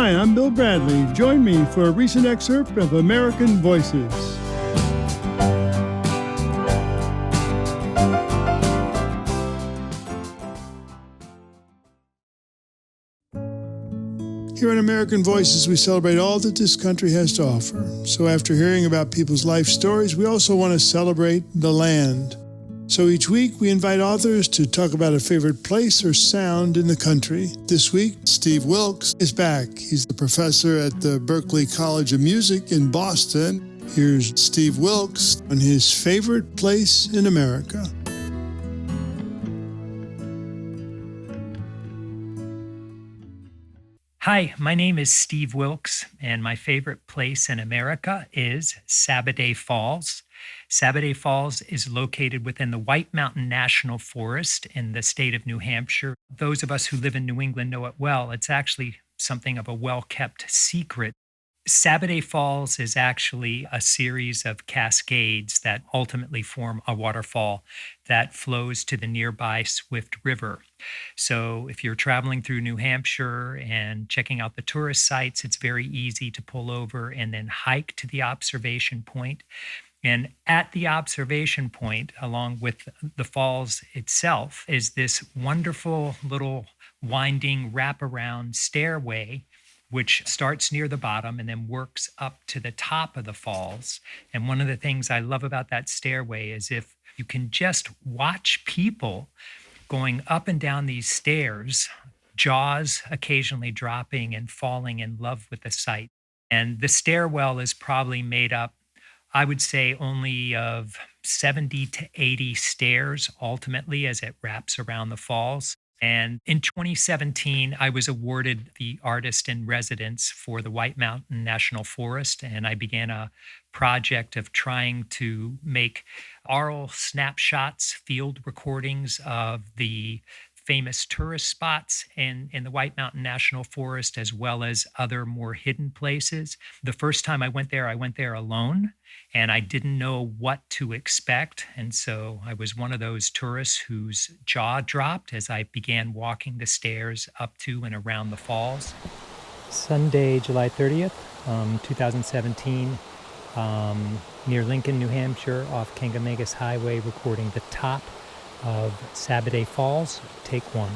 Hi, I'm Bill Bradley. Join me for a recent excerpt of American Voices. Here on American Voices, we celebrate all that this country has to offer. So after hearing about people's life stories, we also want to celebrate the land. So each week, we invite authors to talk about a favorite place or sound in the country. This week, Steve Wilkes is back. He's the professor at the Berklee College of Music in Boston. Here's Steve Wilkes on his favorite place in America. Hi, my name is Steve Wilkes, and my favorite place in America is Sabaday Falls. Sabaday Falls is located within the White Mountain National Forest in the state of New Hampshire. Those of us who live in New England know it well. It's actually something of a well-kept secret. Sabaday Falls is actually a series of cascades that ultimately form a waterfall that flows to the nearby Swift River. So if you're traveling through New Hampshire and checking out the tourist sites, it's very easy to pull over and then hike to the observation point. And at the observation point, along with the falls itself, is this wonderful little winding wraparound stairway which starts near the bottom and then works up to the top of the falls. And one of the things I love about that stairway is if you can just watch people going up and down these stairs, jaws occasionally dropping and falling in love with the sight. And the stairwell is probably made up, I would say, only of 70 to 80 stairs ultimately as it wraps around the falls. And in 2017, I was awarded the Artist in Residence for the White Mountain National Forest, and I began a project of trying to make aural snapshots, field recordings of the famous tourist spots in the White Mountain National Forest, as well as other more hidden places. The first time I went there alone, and I didn't know what to expect. And so I was one of those tourists whose jaw dropped as I began walking the stairs up to and around the falls. Sunday, July 30th, 2017, near Lincoln, New Hampshire, off Kangamegas Highway, recording the top of Sabaday Falls. Take one.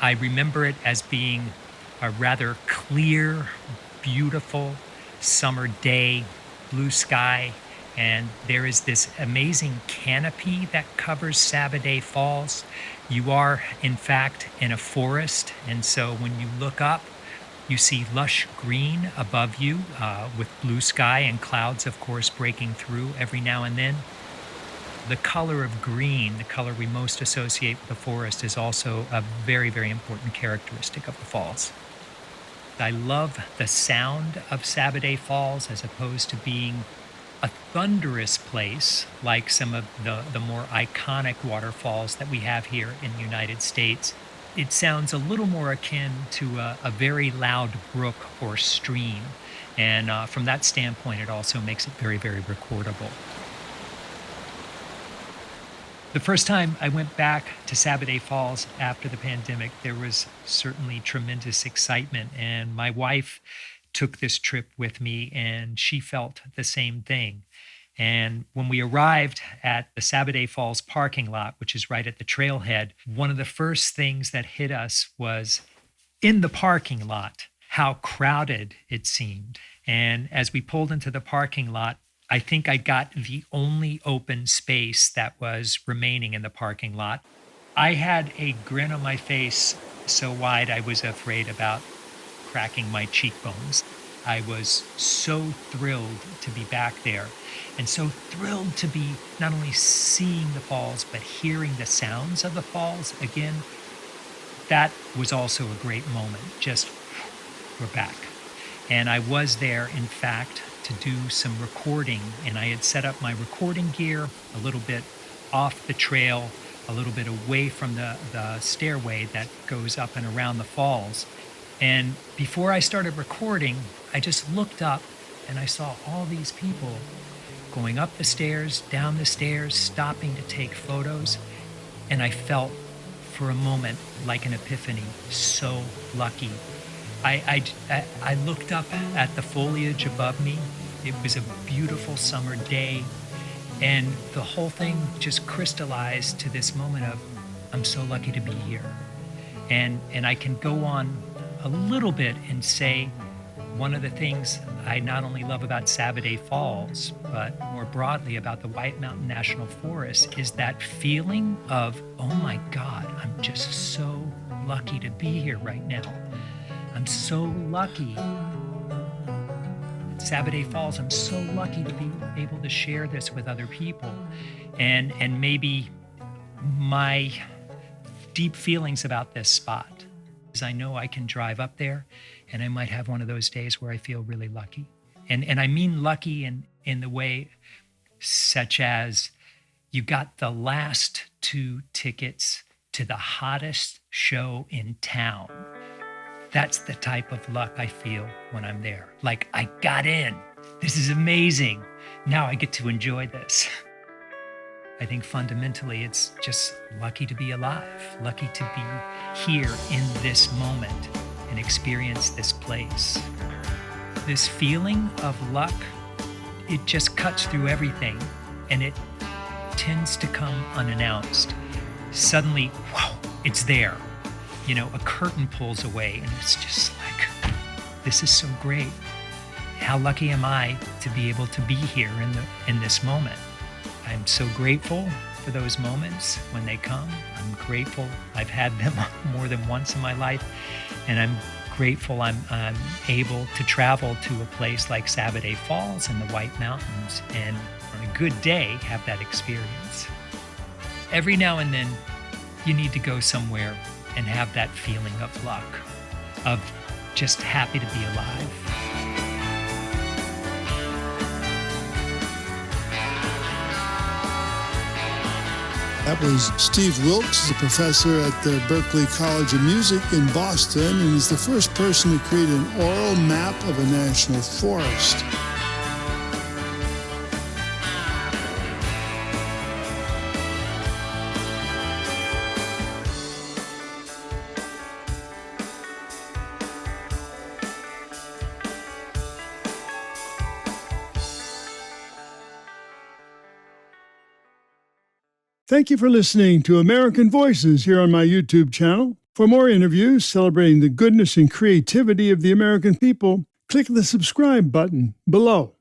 I remember it as being a rather clear, beautiful summer day, blue sky, and there is this amazing canopy that covers Sabaday Falls. You are, in fact, in a forest, and so when you look up, you see lush green above you with blue sky and clouds, of course, breaking through every now and then. The color of green, the color we most associate with the forest, is also a very, very important characteristic of the falls. I love the sound of Sabaday Falls as opposed to being a thunderous place like some of the more iconic waterfalls that we have here in the United States. It sounds a little more akin to a very loud brook or stream. And from that standpoint, it also makes it very, very recordable. The first time I went back to Sabaday Falls after the pandemic, there was certainly tremendous excitement. And my wife took this trip with me, and she felt the same thing. And when we arrived at the Sabaday Falls parking lot, which is right at the trailhead, one of the first things that hit us was in the parking lot, how crowded it seemed. And as we pulled into the parking lot, I think I got the only open space that was remaining in the parking lot. I had a grin on my face so wide I was afraid about cracking my cheekbones. I was so thrilled to be back there, and so thrilled to be not only seeing the falls, but hearing the sounds of the falls again. That was also a great moment. Just, we're back. And I was there, in fact, to do some recording, and I had set up my recording gear a little bit off the trail, a little bit away from the stairway that goes up and around the falls. And before I started recording, I just looked up and I saw all these people going up the stairs, down the stairs, stopping to take photos. And I felt for a moment like an epiphany. So lucky. I looked up at the foliage above me. It was a beautiful summer day, and the whole thing just crystallized to this moment of, I'm so lucky to be here. And I can go on a little bit and say, one of the things I not only love about Sabaday Falls, but more broadly about the White Mountain National Forest, is that feeling of, oh my God, I'm just so lucky to be here right now. I'm so lucky. Sabaday Falls, I'm so lucky to be able to share this with other people. And maybe my deep feelings about this spot is I know I can drive up there and I might have one of those days where I feel really lucky. And I mean lucky in the way such as you got the last 2 tickets to the hottest show in town. That's the type of luck I feel when I'm there. Like, I got in. This is amazing. Now I get to enjoy this. I think fundamentally it's just lucky to be alive, lucky to be here in this moment and experience this place. This feeling of luck, it just cuts through everything, and it tends to come unannounced. Suddenly, whoa, it's there. You know, a curtain pulls away and it's just like, this is so great. How lucky am I to be able to be here in this moment? I'm so grateful for those moments when they come. I'm grateful I've had them more than once in my life, and I'm grateful I'm able to travel to a place like Sabaday Falls in the White Mountains and on a good day have that experience. Every now and then you need to go somewhere and have that feeling of luck, of just happy to be alive. That was Steve Wilkes, the professor at the Berklee College of Music in Boston, and he's the first person to create an oral map of a national forest. Thank you for listening to American Voices here on my YouTube channel. For more interviews celebrating the goodness and creativity of the American people, click the subscribe button below.